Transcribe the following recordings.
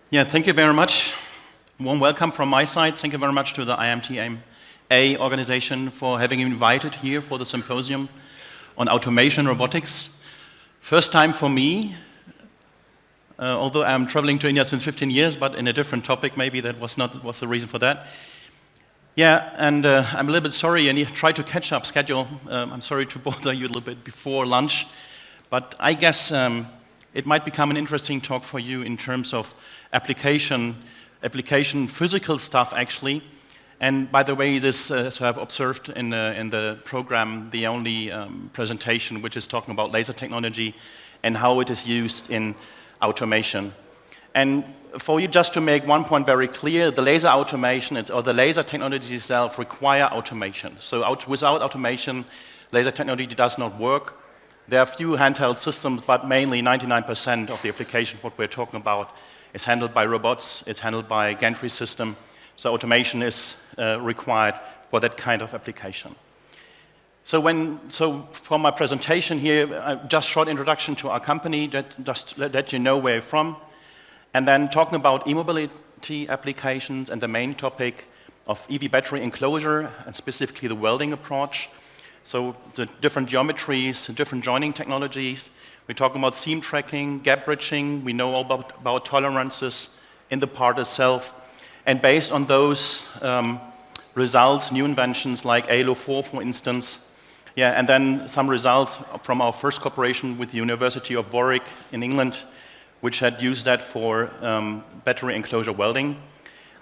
Yeah, thank you very much. Warm welcome from my side. Thank you very much to the IMTA organization for having me invited here for the symposium on automation robotics. First time for me, although I'm traveling to India since 15 years, but in a different topic. Maybe that was the reason for that. Yeah, and I'm a little bit sorry, and you try to catch up schedule. I'm sorry to bother you a little bit before lunch, but I guess it might become an interesting talk for you in terms of application physical stuff actually. And by the way, this, as I've observed in the program, the only presentation which is talking about laser technology and how it is used in automation. And for you, just to make one point very clear, the laser automation or the laser technology itself require automation. So without automation, laser technology does not work. There are few handheld systems, but mainly 99% of the application, what we're talking about, is handled by robots, it's handled by a gantry system. So automation is required for that kind of application. So for my presentation here, just short introduction to our company, just let you know where we're from. And then talking about e-mobility applications and the main topic of EV battery enclosure, and specifically the welding approach. So the different geometries, different joining technologies. We're talking about seam tracking, gap bridging. We know all about tolerances in the part itself. And based on those results, new inventions like ALO4, for instance. Yeah, and then some results from our first cooperation with the University of Warwick in England, which had used that for battery enclosure welding.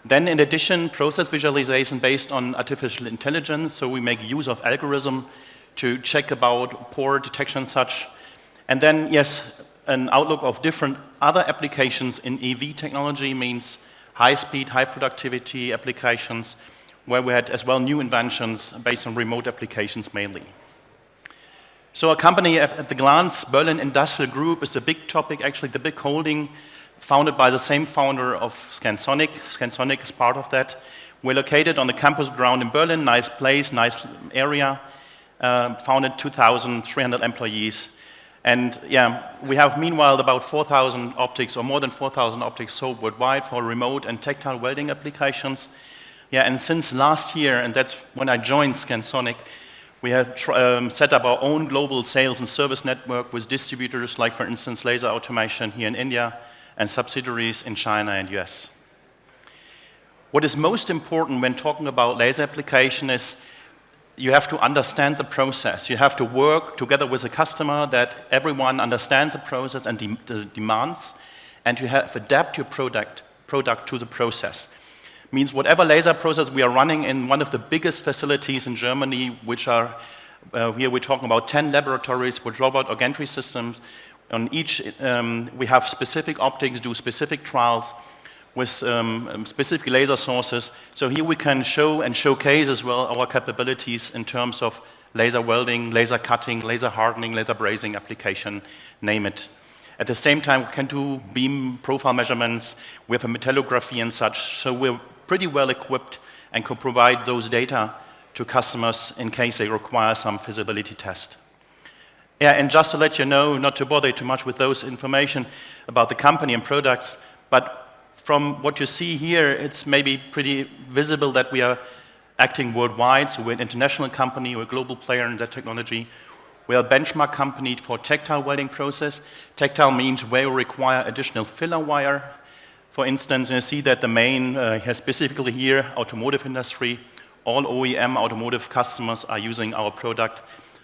Then in addition, process visualization based on artificial intelligence, so we make use of algorithm to check about pore detection and such. And then, yes, an outlook of different other applications in EV technology means high speed, high productivity applications, where we had as well new inventions based on remote applications mainly. So a company at the glance, Berlin Industrial Group, is a big topic, actually the big holding, founded by the same founder of Scansonic. Scansonic is part of that. We're located on the campus ground in Berlin, nice place, nice area, founded 2,300 employees. And yeah, we have meanwhile about 4,000 optics, or more than 4,000 optics sold worldwide for remote and tactile welding applications. Yeah, and since last year, and that's when I joined Scansonic, we have set up our own global sales and service network with distributors like, for instance, Laser Automation here in India, and subsidiaries in China and US. What is most important when talking about laser application is you have to understand the process. You have to work together with the customer that everyone understands the process and the demands, and you have to adapt your product to the process. Means whatever laser process we are running in one of the biggest facilities in Germany, which are, here we're talking about 10 laboratories with robot or gantry systems. On each, we have specific optics, do specific trials with specific laser sources. So here we can show and showcase as well our capabilities in terms of laser welding, laser cutting, laser hardening, laser brazing application, name it. At the same time, we can do beam profile measurements, we have a metallography and such, so we're pretty well equipped and can provide those data to customers in case they require some feasibility test. Yeah, and just to let you know, not to bother you too much with those information about the company and products, but from what you see here, it's maybe pretty visible that we are acting worldwide. So we're an international company, we're a global player in that technology. We are a benchmark company for tactile welding process. Tactile means where we require additional filler wire. For instance, you see that the main, has specifically here, automotive industry. All OEM automotive customers are using our product.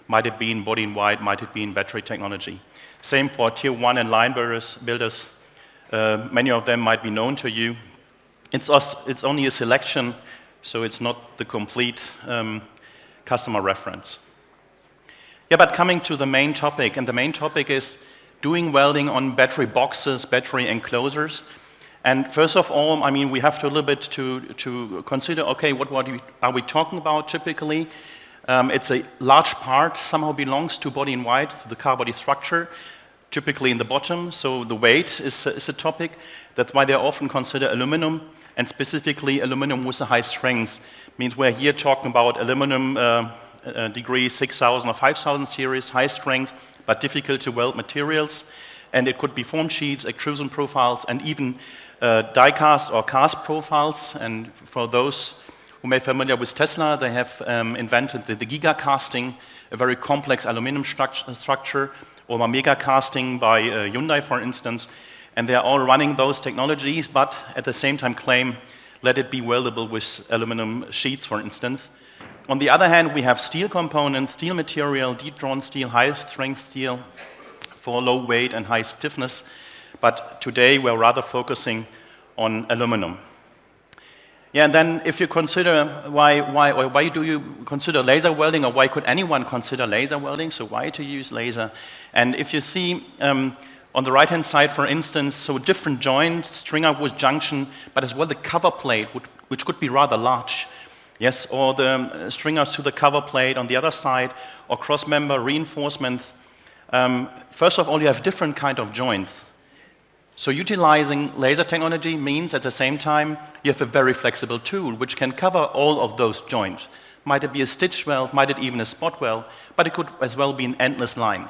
Might it be in body in white, might it be in battery technology. Same for tier 1 and line builders. Many of them might be known to you. It's only a selection, so it's not the complete customer reference. Yeah, but coming to the main topic, and the main topic is doing welding on battery boxes, battery enclosures. And first of all, I mean, we have to a little bit to consider, okay, what are we talking about typically? It's a large part, somehow belongs to body in white, to the car body structure, typically in the bottom, so the weight is a topic. That's why they often consider aluminum, and specifically aluminum with a high strength. Means we're here talking about aluminum degree 6000 or 5000 series, high strength, but difficult to weld materials. And it could be form sheets, extrusion profiles, and even die-cast or cast profiles. And for those who may be familiar with Tesla, they have invented the giga-casting, a very complex aluminum structure, or mega-casting by Hyundai, for instance. And they are all running those technologies, but at the same time claim, let it be weldable with aluminum sheets, for instance. On the other hand, we have steel components, steel material, deep-drawn steel, high-strength steel for low weight and high stiffness. But today, we're rather focusing on aluminum. Yeah, and then if you consider why do you consider laser welding, or why could anyone consider laser welding? So why to use laser? And if you see on the right-hand side, for instance, so different joints, stringer with junction, but as well the cover plate, which could be rather large. Yes, or the stringers to the cover plate on the other side, or cross-member reinforcements. First of all, you have different kind of joints. So utilizing laser technology means at the same time you have a very flexible tool which can cover all of those joints. Might it be a stitch weld, might it even a spot weld, but it could as well be an endless line.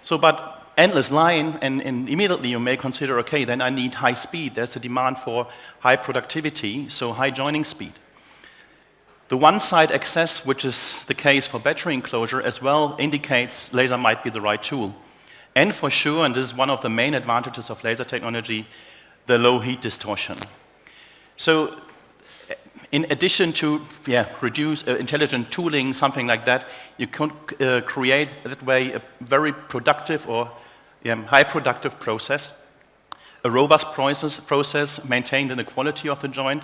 So, but endless line, and immediately you may consider, okay, then I need high speed. There's a demand for high productivity, so high joining speed. The one-side access, which is the case for battery enclosure, as well indicates laser might be the right tool. And for sure, and this is one of the main advantages of laser technology, the low heat distortion. So in addition to reduce intelligent tooling, something like that, you can create that way a very productive or high productive process, a robust process maintained in the quality of the joint,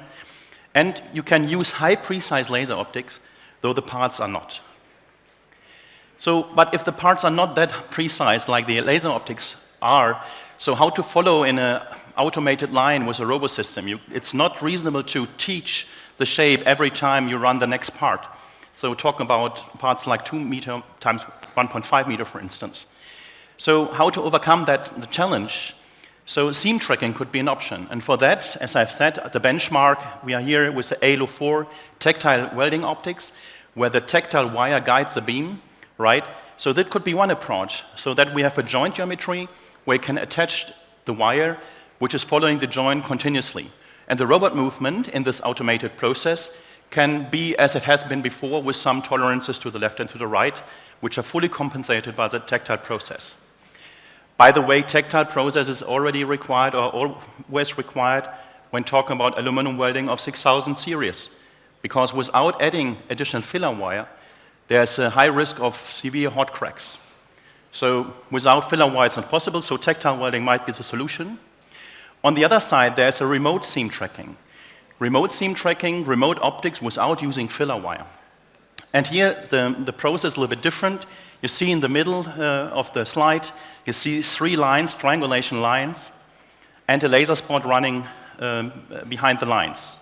and you can use high precise laser optics, though the parts are not. So, but if the parts are not that precise like the laser optics are, so how to follow in an automated line with a robo system? It's not reasonable to teach the shape every time you run the next part. So we're talking about parts like 2 meter times 1.5 meter, for instance. So how to overcome the challenge? So seam tracking could be an option. And for that, as I've said, the benchmark, we are here with the ALO 4 tactile welding optics, where the tactile wire guides the beam, right? So that could be one approach, so that we have a joint geometry where you can attach the wire, which is following the joint continuously. And the robot movement in this automated process can be as it has been before, with some tolerances to the left and to the right, which are fully compensated by the tactile process. By the way, tactile process is already required, or always required, when talking about aluminum welding of 6000 series. Because without adding additional filler wire, there's a high risk of severe hot cracks. So without filler wire, it's not possible, so tactile welding might be the solution. On the other side, there's a remote seam tracking. Remote seam tracking, remote optics without using filler wire. And here, the process is a little bit different. You see in the middle of the slide, you see 3 lines, triangulation lines, and a laser spot running behind the lines.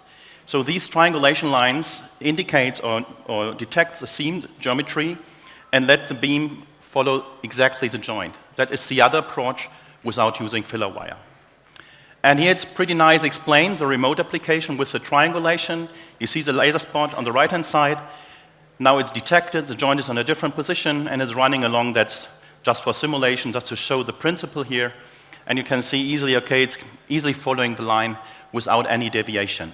So these triangulation lines indicates or detect the seam geometry and let the beam follow exactly the joint. That is the other approach without using filler wire. And here it's pretty nice explained, the remote application with the triangulation. You see the laser spot on the right-hand side. Now it's detected, the joint is on a different position, and it's running along. That's just for simulation, just to show the principle here. And you can see easily, okay, it's easily following the line without any deviation.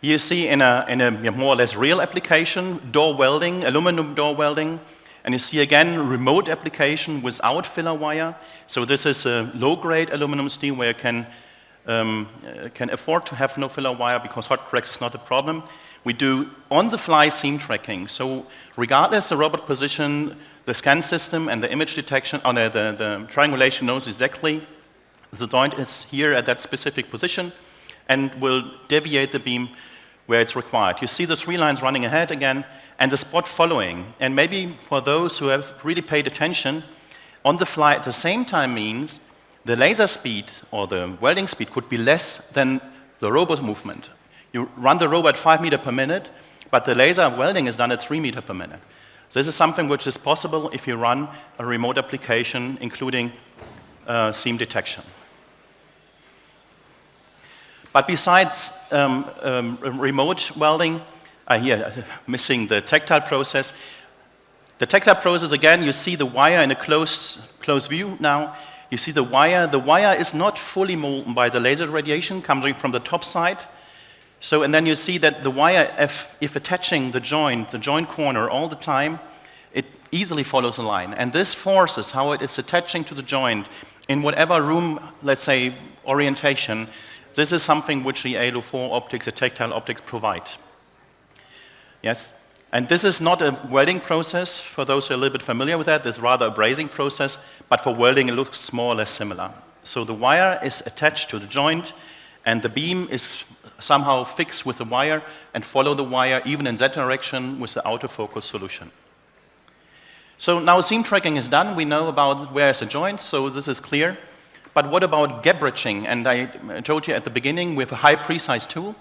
Here you see in a more or less real application, door welding, aluminum door welding. And you see again, remote application without filler wire. So this is a low-grade aluminum steel where you can afford to have no filler wire because hot cracks is not a problem. We do on-the-fly seam tracking. So regardless the robot position, the scan system and the image detection, the triangulation knows exactly the joint is here at that specific position and will deviate the beam where it's required. You see the 3 lines running ahead again, and the spot following. And maybe for those who have really paid attention, on the fly at the same time means the laser speed or the welding speed could be less than the robot movement. You run the robot 5 meters per minute, but the laser welding is done at 3 meters per minute. So this is something which is possible if you run a remote application, including seam detection. But besides remote welding, here, missing the tactile process. The tactile process, again, you see the wire in a close view now. You see the wire is not fully molten by the laser radiation coming from the top side. So, and then you see that the wire, if attaching the joint corner all the time, it easily follows the line. And this forces how it is attaching to the joint in whatever room, let's say, orientation. This is something which the ALO4 optics, the tactile optics provide. Yes? And this is not a welding process, for those who are a little bit familiar with that. It's rather a brazing process, but for welding it looks more or less similar. So the wire is attached to the joint, and the beam is somehow fixed with the wire and follow the wire even in that direction with the autofocus solution. So now seam tracking is done. We know about where is the joint, so this is clear. But what about gap bridging? And I told you at the beginning, we have a high precise tool,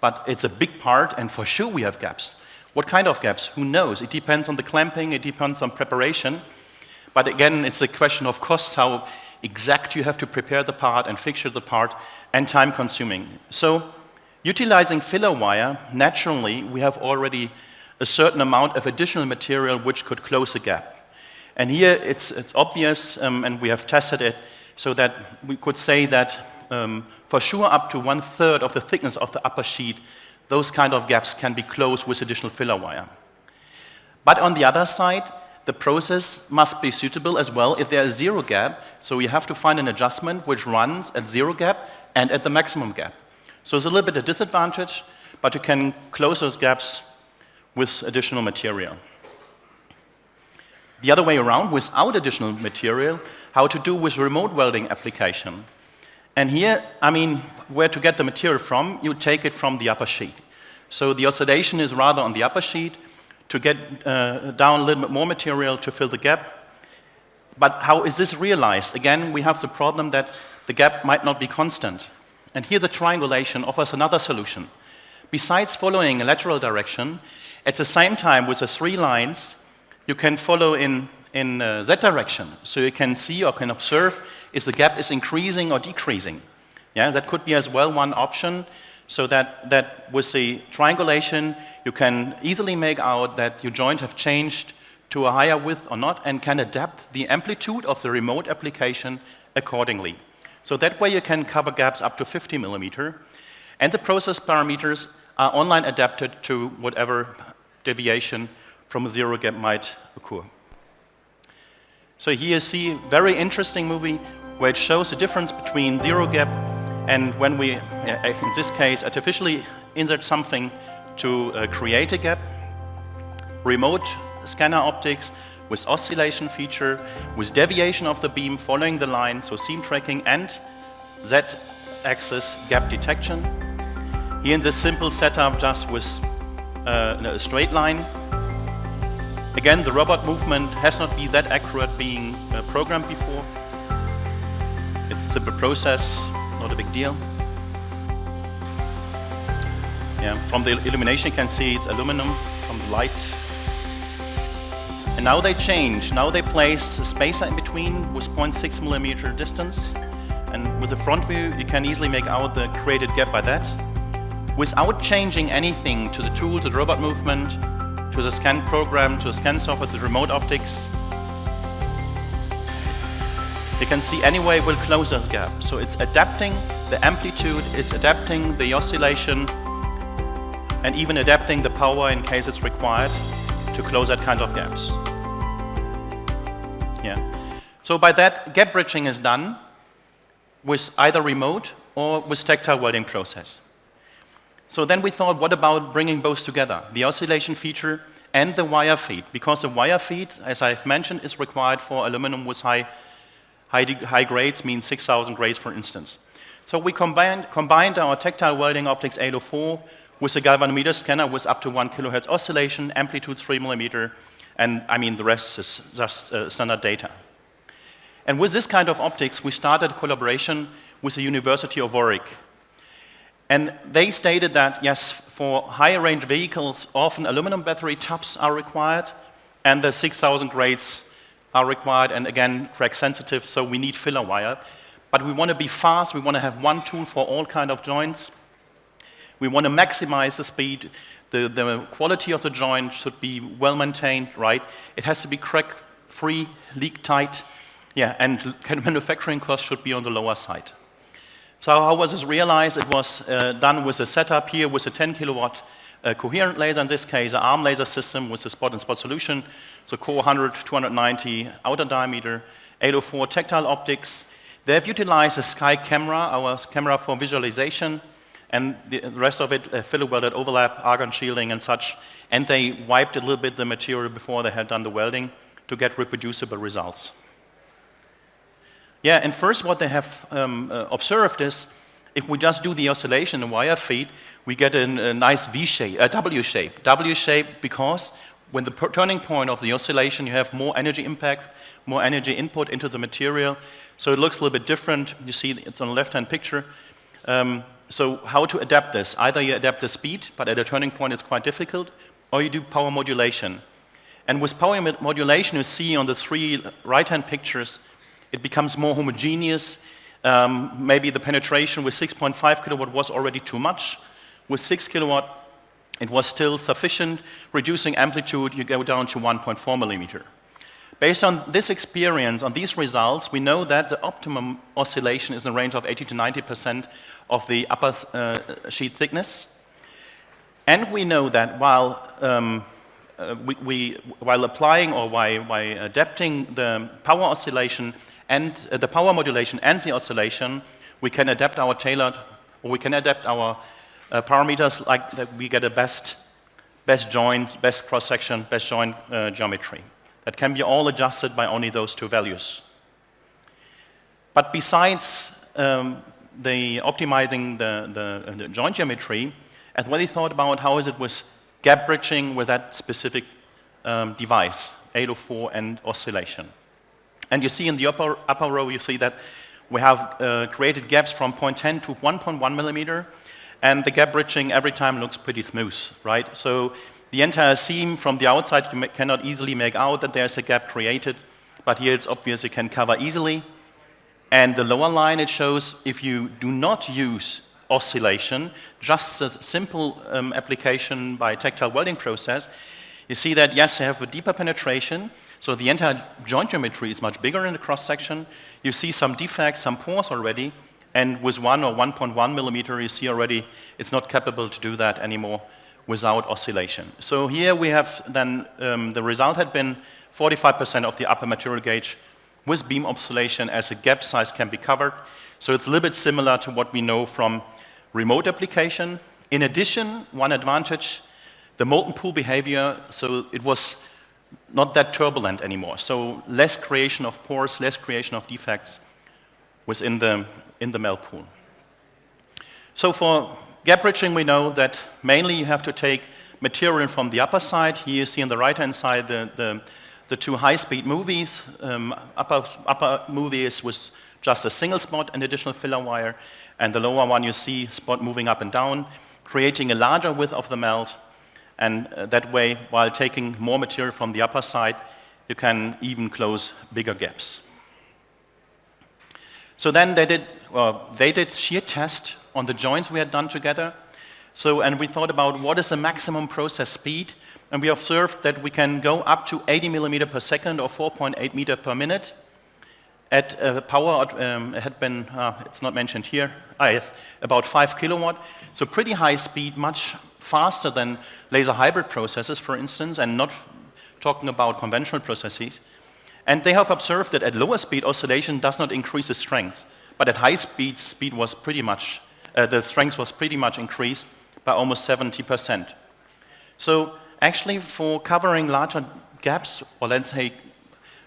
but it's a big part, and for sure we have gaps. What kind of gaps? Who knows? It depends on the clamping, it depends on preparation. But again, it's a question of cost, how exact you have to prepare the part and fixture the part, and time consuming. So utilizing filler wire, naturally, we have already a certain amount of additional material which could close a gap. And here it's obvious, and we have tested it, so that we could say that for sure up to 1/3 of the thickness of the upper sheet, those kind of gaps can be closed with additional filler wire. But on the other side, the process must be suitable as well if there is zero gap, so you have to find an adjustment which runs at zero gap and at the maximum gap. So it's a little bit a disadvantage, but you can close those gaps with additional material. The other way around, without additional material, how to do with remote welding application. And here, I mean, where to get the material from, you take it from the upper sheet. So the oscillation is rather on the upper sheet to get down a little bit more material to fill the gap. But how is this realized? Again, we have the problem that the gap might not be constant. And here the triangulation offers another solution. Besides following a lateral direction, at the same time with the 3 lines, you can follow in that direction. So you can see or can observe if the gap is increasing or decreasing. Yeah, that could be as well one option, so that with the triangulation, you can easily make out that your joint have changed to a higher width or not, and can adapt the amplitude of the remote application accordingly. So that way you can cover gaps up to 50 millimeter, and the process parameters are online adapted to whatever deviation from a zero gap might occur. So here you see a very interesting movie where it shows the difference between zero gap and when we, in this case, artificially insert something to create a gap. Remote scanner optics with oscillation feature, with deviation of the beam following the line, so seam tracking and Z-axis gap detection. Here in this simple setup, just with a straight line. Again, the robot movement has not been that accurate being programmed before. It's a simple process, not a big deal. Yeah, from the illumination you can see it's aluminum from the light. And now they change. Now they place a spacer in between with 0.6 millimeter distance. And with the front view, you can easily make out the created gap by that. Without changing anything to the tool, to the robot movement, to the scan program, to the scan software, to the remote optics, you can see anyway will close that gap. So it's adapting the amplitude, it's adapting the oscillation, and even adapting the power in case it's required to close that kind of gaps. Yeah. So by that, gap bridging is done with either remote or with tactile welding process. So then we thought, what about bringing both together, the oscillation feature and the wire feed? Because the wire feed, as I've mentioned, is required for aluminum with high grades, means 6,000 grades, for instance. So we combined our tactile welding optics ALO4 with a galvanometer scanner with up to 1 kilohertz oscillation, amplitude 3 millimeter, and I mean the rest is just standard data. And with this kind of optics, we started a collaboration with the University of Warwick. And they stated that, yes, for high-range vehicles, often aluminum battery tubs are required, and the 6,000 grades are required, and again, crack sensitive, so we need filler wire. But we want to be fast, we want to have one tool for all kind of joints. We want to maximize the speed, the quality of the joint should be well maintained, right? It has to be crack-free, leak-tight, Yeah, and manufacturing costs should be on the lower side. So how was this realized? It was done with a setup here with a 10 kilowatt coherent laser, in this case, an ARM laser system with a spot-and-spot solution, so core 100, 290 outer diameter, 804 tactile optics. They have utilized a SCeye camera, our camera for visualization, and the rest of it, filler welded overlap, argon shielding and such, and they wiped a little bit the material before they had done the welding to get reproducible results. Yeah, and first what they have observed is, if we just do the oscillation in wire feed, we get a nice V shape, a W shape. W shape because when the turning point of the oscillation, you have more energy impact, more energy input into the material. So it looks a little bit different. You see it's on the left-hand picture. So how to adapt this? Either you adapt the speed, but at a turning point it's quite difficult, or you do power modulation. And with power modulation, you see on the three right-hand pictures, it becomes more homogeneous. Maybe the penetration with 6.5 kilowatt was already too much. With 6 kilowatt, it was still sufficient. Reducing amplitude, you go down to 1.4 millimeter. Based on this experience, on these results, we know that the optimum oscillation is in the range of 80 to 90% of the upper sheet thickness. And we know that while applying or by adapting the power oscillation and the power modulation and the oscillation, we can adapt our tailored, or we can adapt our parameters like that we get a best joint, best cross-section, best joint geometry. That can be all adjusted by only those two values. But besides the optimizing the joint geometry, as well, we thought about how is it with gap bridging with that specific device, 804 and oscillation. And you see in the upper row, you see that we have created gaps from 0.10 to 1.1 millimeter, and the gap bridging every time looks pretty smooth, right? So the entire seam from the outside, you cannot easily make out that there's a gap created, but here it's obvious you can cover easily. And the lower line, it shows if you do not use oscillation, just a simple application by tactile welding process, you see that, yes, they have a deeper penetration, so the entire joint geometry is much bigger in the cross-section. You see some defects, some pores already, and with 1 or 1.1 millimeter, you see already it's not capable to do that anymore without oscillation. So here we have then, the result had been 45% of the upper material gauge with beam oscillation as a gap size can be covered. So it's a little bit similar to what we know from remote application. In addition, one advantage, the molten pool behavior, so it was not that turbulent anymore. So less creation of pores, less creation of defects within the melt pool. So for gap bridging, we know that mainly you have to take material from the upper side. Here you see on the right-hand side the two high-speed movies. Upper movie is with just a single spot and additional filler wire, and the lower one you see spot moving up and down, creating a larger width of the melt, and that way, while taking more material from the upper side, you can even close bigger gaps. So then they did shear test on the joints we had done together. So, and we thought about what is the maximum process speed, and we observed that we can go up to 80 millimeter per second or 4.8 meter per minute at power, it had been, it's not mentioned here, yes, about 5 kilowatt. So pretty high speed, much faster than laser hybrid processes, for instance, and not talking about conventional processes. And they have observed that at lower speed, oscillation does not increase the strength, but at high speed, was pretty much, the strength was pretty much increased by almost 70%. So actually for covering larger gaps, or let's say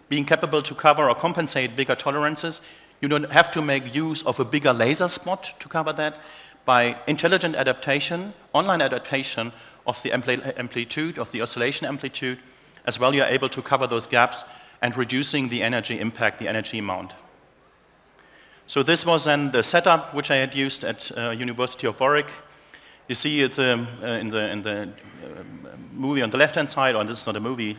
being capable to cover or compensate bigger tolerances, you don't have to make use of a bigger laser spot to cover that. By intelligent adaptation, online adaptation of the amplitude, of the oscillation amplitude, as well you're able to cover those gaps and reducing the energy impact, the energy amount. So this was then the setup which I had used at University of Warwick. You see it in the movie on the left-hand side, or this is not a movie,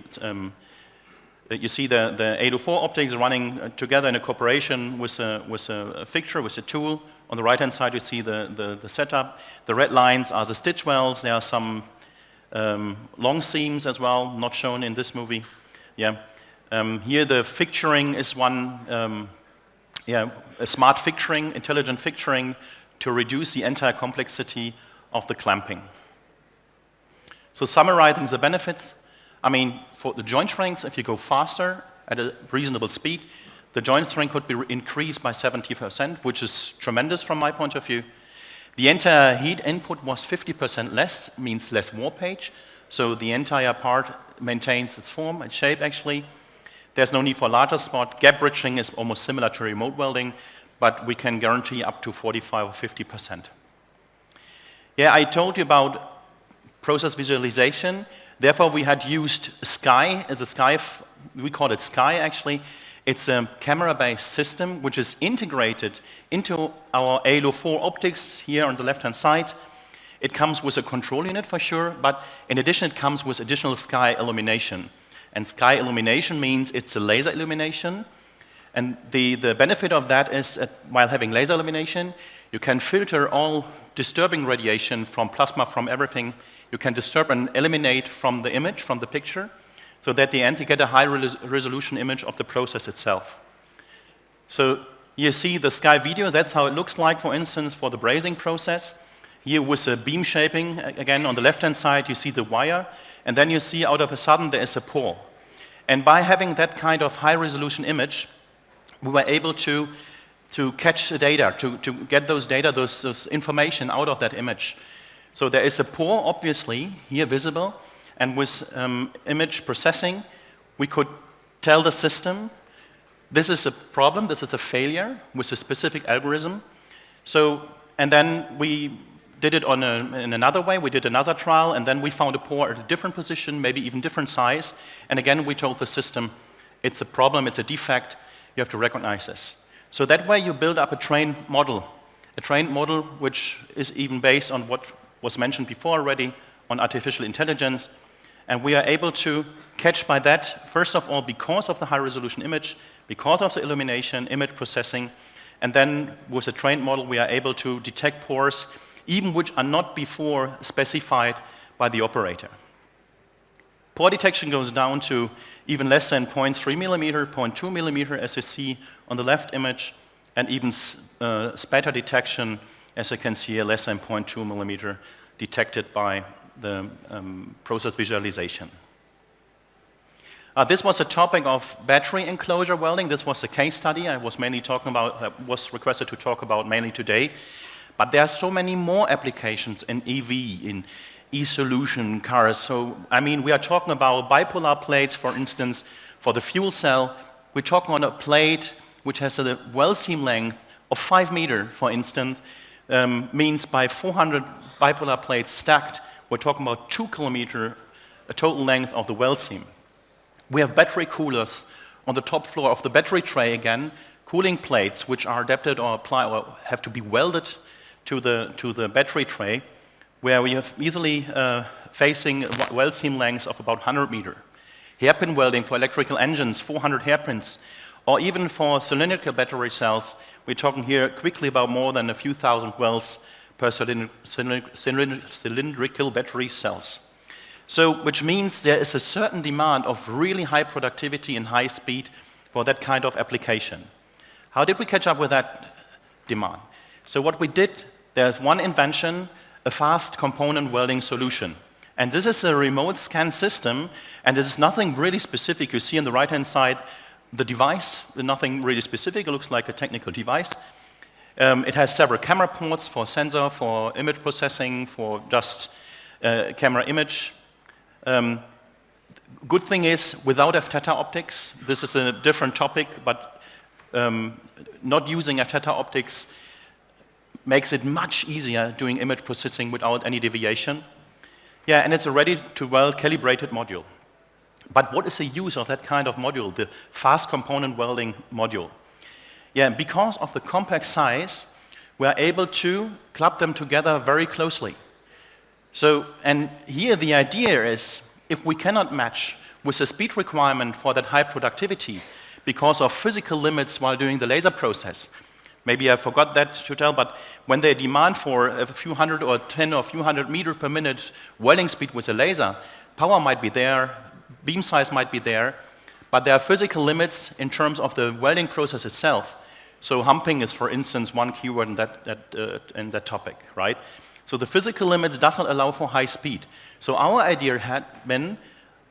you see the 804 optics running together in a cooperation with a fixture, with a tool. On the right-hand side, you see the setup. The red lines are the stitch welds. There are some long seams as well, not shown in this movie. Yeah. Here the fixturing is one, a smart fixturing, intelligent fixturing to reduce the entire complexity of the clamping. So summarizing the benefits, I mean, for the joint strength, if you go faster at a reasonable speed, the joint strength could be increased by 70%, which is tremendous from my point of view. The entire heat input was 50% less, means less warpage, so the entire part maintains its form and shape actually. There's no need for larger spot. Gap bridging is almost similar to remote welding, but we can guarantee up to 45 or 50%. Yeah, I told you about process visualization. Therefore, we had used SCeye as a SCeye, we call it SCeye actually. It's a camera-based system which is integrated into our ALO4 optics here on the left-hand side. It comes with a control unit for sure, but in addition it comes with additional SCeye illumination. And SCeye illumination means it's a laser illumination. And the benefit of that is that while having laser illumination, you can filter all disturbing radiation from plasma, from everything. You can disturb and eliminate from the image, from the picture, so that at the end you get a high resolution image of the process itself. So you see the SCeye video, that's how it looks like, for instance, for the brazing process. Here with the beam shaping, again on the left-hand side you see the wire, and then you see out of a sudden there is a pore. And by having that kind of high resolution image, we were able to catch the data, to get those data, those information out of that image. So there is a pore, obviously, here visible, and with image processing, we could tell the system, this is a problem, this is a failure with a specific algorithm. So, and then we did it in another way, we did another trial, and then we found a pore at a different position, maybe even different size, and again we told the system, it's a problem, it's a defect, you have to recognize this. So that way you build up a trained model which is even based on what was mentioned before already, on artificial intelligence, and we are able to catch by that, first of all, because of the high-resolution image, because of the illumination, image processing, and then with a trained model, we are able to detect pores, even which are not before specified by the operator. Pore detection goes down to even less than 0.3 millimeter, 0.2 millimeter, as you see on the left image, and even spatter detection, as you can see here, less than 0.2 millimeter detected by the process visualization. This was a topic of battery enclosure welding. This was a case study I was mainly talking about, was requested to talk about mainly today. But there are so many more applications in EV, in e-solution cars. So, I mean, we are talking about bipolar plates, for instance, for the fuel cell. We're talking on a plate which has a weld seam length of 5 meters, for instance, means by 400 bipolar plates stacked, we're talking about 2 kilometers total length of the weld seam. We have battery coolers on the top floor of the battery tray again, cooling plates which are adapted or apply or have to be welded to the battery tray, where we have easily facing weld seam lengths of about 100 meters. Hairpin welding for electrical engines, 400 hairpins, or even for cylindrical battery cells, we're talking here quickly about more than a few thousand welds per cylindrical battery cells. So, which means there is a certain demand of really high productivity and high speed for that kind of application. How did we catch up with that demand? So what we did, there's one invention, a fast component welding solution. And this is a remote scan system, and this is nothing really specific. You see on the right-hand side the device, nothing really specific. It looks like a technical device. It has several camera ports for sensor, for image processing, for just camera image. Good thing is, without f-theta optics, this is a different topic, but not using f-theta optics makes it much easier doing image processing without any deviation. Yeah, and it's a ready-to-weld calibrated module. But what is the use of that kind of module, the fast component welding module? Yeah, because of the compact size, we are able to club them together very closely. So, and here the idea is, if we cannot match with the speed requirement for that high productivity because of physical limits while doing the laser process, maybe I forgot that to tell, but when they demand for a few hundred or 10 or a few hundred meters per minute welding speed with a laser, power might be there, beam size might be there, But there are physical limits in terms of the welding process itself. So humping is, for instance, one keyword in that topic, right? So the physical limits does not allow for high speed. So our idea had been,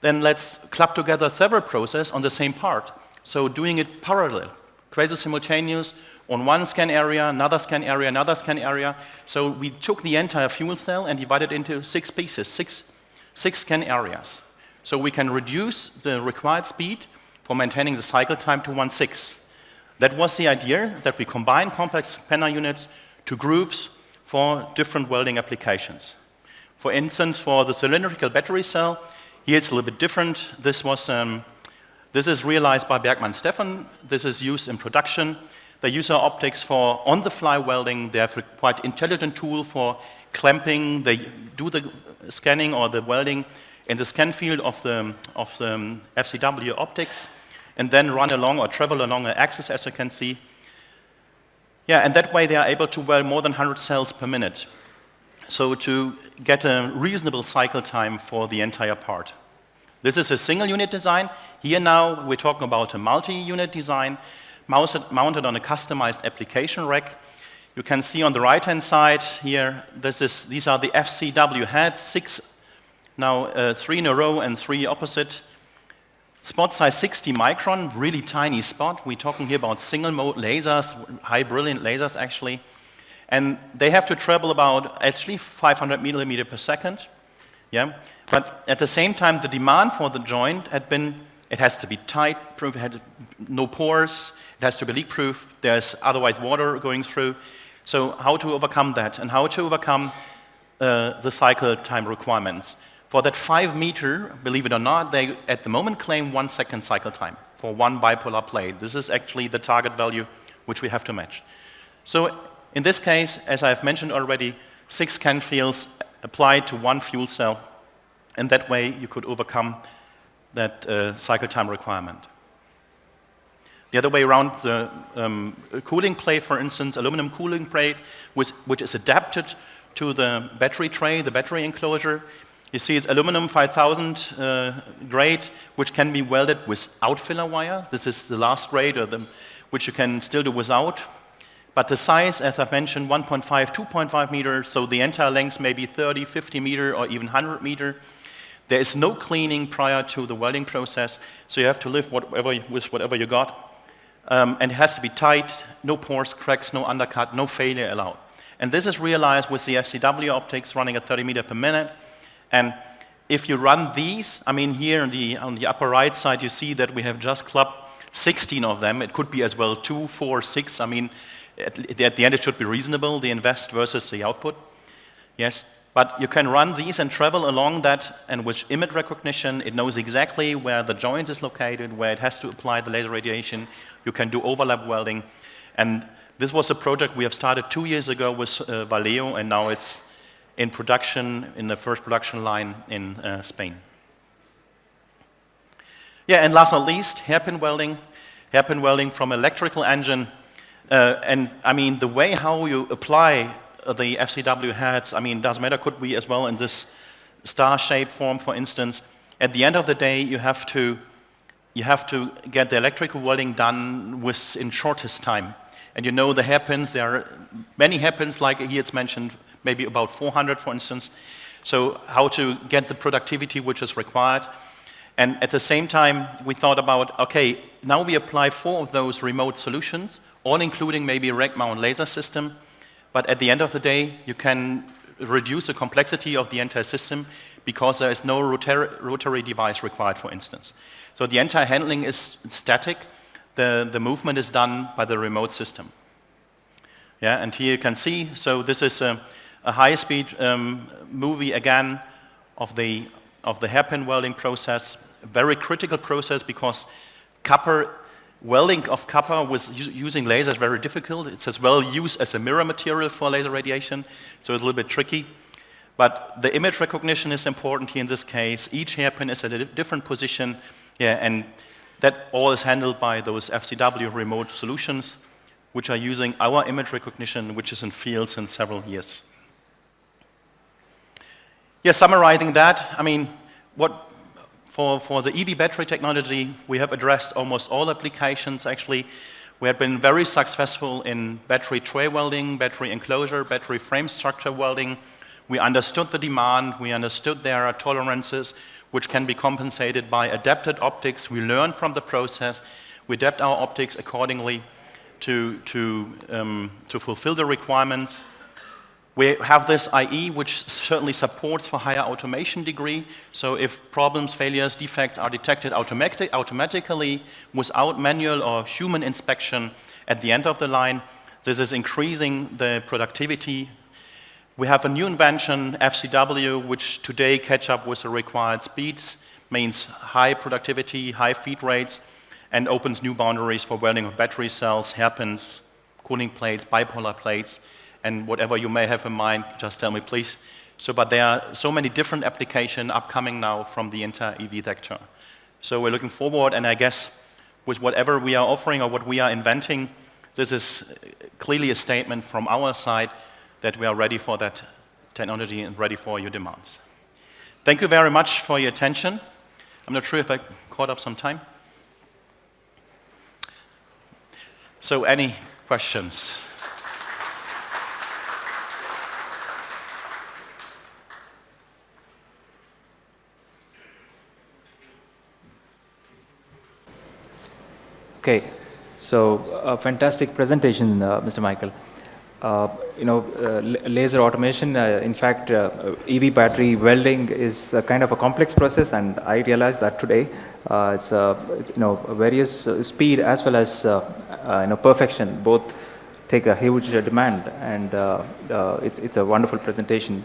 then let's club together several processes on the same part. So doing it parallel, quasi-simultaneous, on one scan area, another scan area, another scan area. So we took the entire fuel cell and divided into 6 pieces, six scan areas. So we can reduce the required speed for maintaining the cycle time to 1/6. That was the idea, that we combine complex spanner units to groups for different welding applications. For instance, for the cylindrical battery cell, here it's a little bit different. This is realized by Bergmann Stefan. This is used in production. They use our optics for on-the-fly welding. They have a quite intelligent tool for clamping. They do the scanning or the welding in the scan field of the FCW optics, and then run along or travel along an axis, as you can see. Yeah, and that way they are able to weld more than 100 cells per minute. So to get a reasonable cycle time for the entire part. This is a single unit design. Here now we're talking about a multi-unit design mounted on a customized application rack. You can see on the right-hand side here, these are the FCW heads, 6, now 3 in a row and 3 opposite. Spot size 60 micron, really tiny spot. We're talking here about single mode lasers, high brilliant lasers actually. And they have to travel about actually 500 millimeter per second. Yeah? But at the same time, the demand for the joint had been, it has to be tight, proof, it had no pores, it has to be leak proof, there's otherwise water going through. So how to overcome that and how to overcome the cycle time requirements. For that 5 meter, believe it or not, they at the moment claim 1 second cycle time for one bipolar plate. This is actually the target value which we have to match. So in this case, as I've mentioned already, 6 scan fields applied to 1 fuel cell, and that way you could overcome that cycle time requirement. The other way around, the cooling plate, for instance, aluminum cooling plate, which is adapted to the battery tray, the battery enclosure. You see it's aluminum 5000 grade, which can be welded without filler wire. This is the last grade, which you can still do without. But the size, as I've mentioned, 1.5, 2.5 meters, so the entire length may be 30, 50 meter, or even 100 meter. There is no cleaning prior to the welding process, so you have to live with whatever you got. And it has to be tight, no pores, cracks, no undercut, no failure allowed. And this is realized with the FCW optics running at 30 meters per minute. And if you run these, I mean here on the upper right side you see that we have just clubbed 16 of them. It could be as well 2, 4, 6. I mean, at the end it should be reasonable, the invest versus the output. Yes, but you can run these and travel along that, and with image recognition it knows exactly where the joint is located, where it has to apply the laser radiation. You can do overlap welding. And this was a project we have started 2 years ago with Valeo, and now it's in production, in the first production line in Spain. Yeah, and last but not least, hairpin welding from electrical engine. And I mean, the way how you apply the FCW heads, I mean, doesn't matter, could be as well in this star-shaped form, for instance. At the end of the day, you have to get the electrical welding done in shortest time. And you know the hairpins, there are many hairpins, like here it's mentioned, maybe about 400, for instance. So how to get the productivity which is required. And at the same time, we thought about, okay, now we apply 4 of those remote solutions, all including maybe a rack mount laser system. But at the end of the day, you can reduce the complexity of the entire system because there is no rotary device required, for instance. So the entire handling is static. The movement is done by the remote system. Yeah, and here you can see, so this is a high-speed movie again of the hairpin welding process. A very critical process because welding of copper using laser is very difficult. It's as well used as a mirror material for laser radiation, so it's a little bit tricky. But the image recognition is important here in this case. Each hairpin is at a different position, yeah, and that all is handled by those FCW remote solutions, which are using our image recognition, which is in field since several years. Yeah, summarizing that, I mean, For the EV battery technology, we have addressed almost all applications. Actually, we have been very successful in battery tray welding, battery enclosure, battery frame structure welding. We understood the demand. We understood there are tolerances which can be compensated by adapted optics. We learn from the process. We adapt our optics accordingly to fulfill the requirements. We have this IE, which certainly supports for higher automation degree. So if problems, failures, defects are detected automatically without manual or human inspection at the end of the line, this is increasing the productivity. We have a new invention, FCW, which today catch up with the required speeds, means high productivity, high feed rates, and opens new boundaries for welding of battery cells, hairpins, cooling plates, bipolar plates, and whatever you may have in mind, just tell me, please. But there are so many different applications upcoming now from the entire EV sector. So we're looking forward, and I guess with whatever we are offering or what we are inventing, this is clearly a statement from our side that we are ready for that technology and ready for your demands. Thank you very much for your attention. I'm not sure if I caught up some time. So any questions? Okay, so fantastic presentation, Mr. Michael. Laser automation, in fact, EV battery welding is a kind of a complex process, and I realized that today. It's various speed as well as perfection both take a huge demand, and it's a wonderful presentation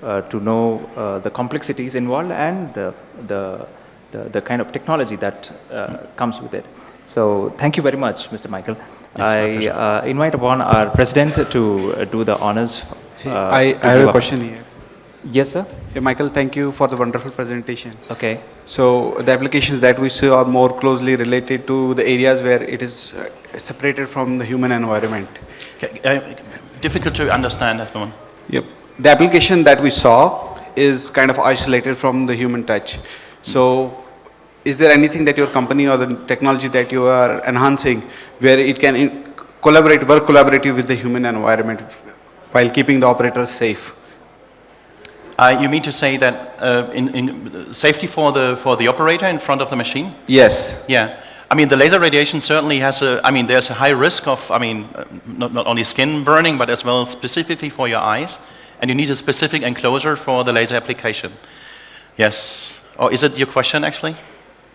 to know the complexities involved and the kind of technology that comes with it. So thank you very much, Mr. Michael. I invite upon our president to do the honors. I have a question here. Yes, sir. Hey, Michael, thank you for the wonderful presentation. Okay. So the applications that we see are more closely related to the areas where it is separated from the human environment. Okay. Difficult to understand that one. Yep. The application that we saw is kind of isolated from the human touch. So is there anything that your company or the technology that you are enhancing where it can work collaboratively with the human environment while keeping the operators safe? You mean to say that in safety for the operator in front of the machine? Yes. Yeah. I mean, the laser radiation certainly has there's a high risk of, not only skin burning, but as well specifically for your eyes. And you need a specific enclosure for the laser application. Yes. Or is it your question, actually?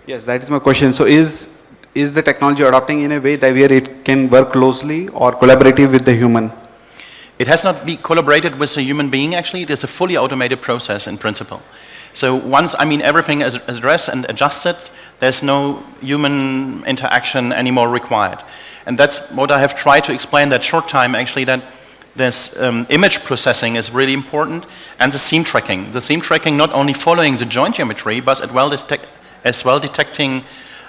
Yes, that is my question. So is the technology adopting in a way that where it can work closely or collaborative with the human? It has not been collaborated with a human being, actually. It is a fully automated process in principle. So once, everything is addressed and adjusted, there's no human interaction anymore required. And that's what I have tried to explain that short time, actually, that this image processing is really important, and the seam tracking. The seam tracking not only following the joint geometry, but as well detecting,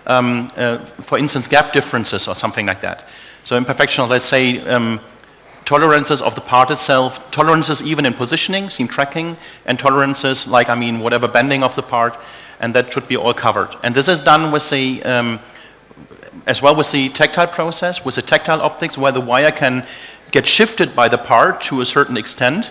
for instance, gap differences or something like that. So imperfection, let's say, tolerances of the part itself, tolerances even in positioning, seam tracking, and tolerances like, whatever bending of the part, and that should be all covered. And this is done with the, as well with the tactile process, with the tactile optics, where the wire can get shifted by the part to a certain extent,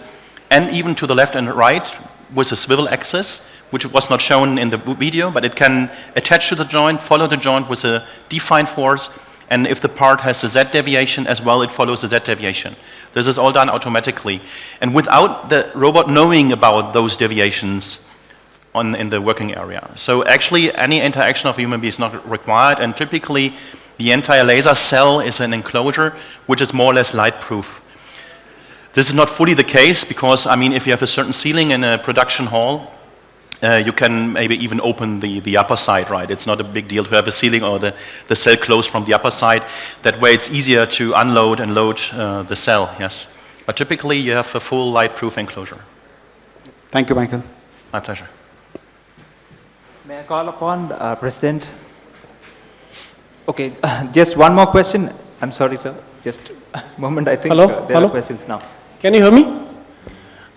and even to the left and right with a swivel axis, which was not shown in the video, but it can attach to the joint, follow the joint with a defined force, and if the part has a Z deviation as well, it follows the Z deviation. This is all done automatically. And without the robot knowing about those deviations in the working area. So actually, any interaction of a human being is not required, and typically, the entire laser cell is an enclosure, which is more or less light-proof. This is not fully the case, because, if you have a certain ceiling in a production hall, you can maybe even open the upper side, right? It's not a big deal to have a ceiling or the cell closed from the upper side. That way it's easier to unload and load the cell, yes. But typically you have a full light-proof enclosure. Thank you, Michael. My pleasure. May I call upon President? Okay, just one more question. I'm sorry, sir. Just a moment, I think there are questions now. Can you hear me?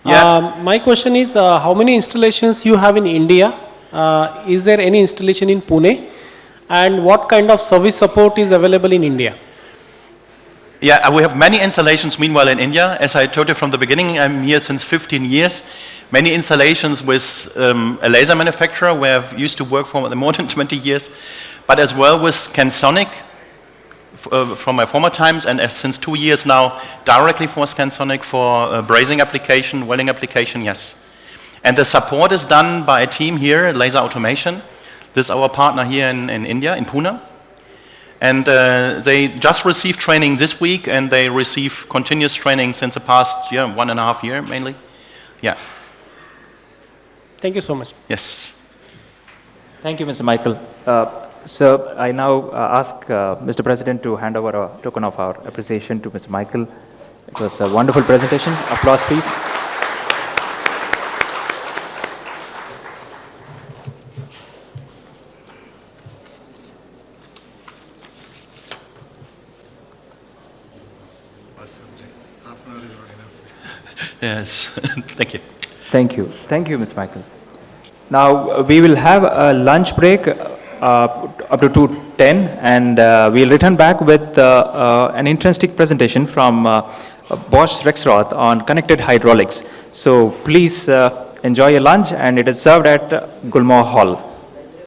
Yeah. My question is, how many installations you have in India, Is there any installation in Pune? And what kind of service support is available in India? Yeah, we have many installations meanwhile in India. As I told you from the beginning, I'm here since 15 years. Many installations with a laser manufacturer where I've used to work for more than 20 years, but as well with Scansonic from my former times, and since 2 years now directly for Scansonic for brazing application, welding application, yes. And the support is done by a team here, Laser Automation. This is our partner here in India, in Pune. And they just received training this week, and they receive continuous training since the past 1.5 years mainly. Yeah. Thank you so much. Yes. Thank you, Mr. Michael. So I now ask Mr. President to hand over a token of our appreciation to Mr. Michael. It was a wonderful presentation. Applause, please. Yes. Thank you. Thank you. Thank you, Mr. Michael. Now, we will have a lunch break up to 2:10, and we'll return back with an interesting presentation from Bosch Rexroth on connected hydraulics. So please enjoy your lunch, and it is served at Gulmoor Hall.